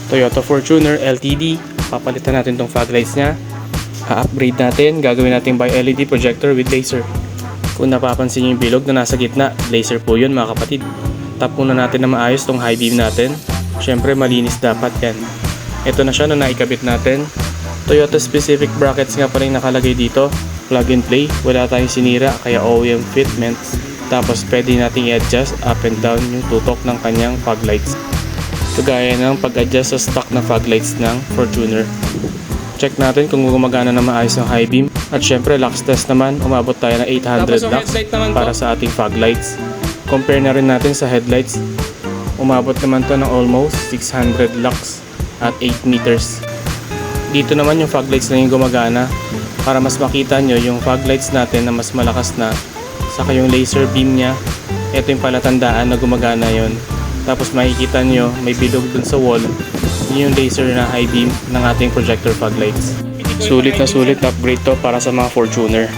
Toyota Fortuner LTD. Papalitan natin tong fog lights niya. A-upgrade natin, gagawin natin by LED projector with laser. Kung napapansin nyo yung bilog na nasa gitna, laser po yun mga kapatid. Tap muna natin na maayos tong high beam natin. Syempre malinis dapat yan. Ito na siya na naikabit natin. Toyota specific brackets nga pa rin nakalagay dito. Plug and play, wala tayong sinira kaya OEM fitments. Tapos pwede nating i-adjust up and down yung tutok ng kanyang fog lights. Kagaya ng pag-adjust sa stock na fog lights ng Fortuner. Check natin kung gumagana na maayos ng high beam. At syempre lux test naman, umabot tayo ng 800 lux para sa ating fog lights. Compare na rin natin sa headlights. Umabot naman to ng almost 600 lux at 8 meters. Dito naman yung fog lights na yung gumagana. Para mas makita nyo yung fog lights natin na mas malakas na. Saka yung laser beam nya, ito yung palatandaan na gumagana yon. Tapos makikita nyo may bilog dun sa wall. Yun yung laser na high beam ng ating projector fog lights. Sulit na upgrade to para sa mga Fortuner.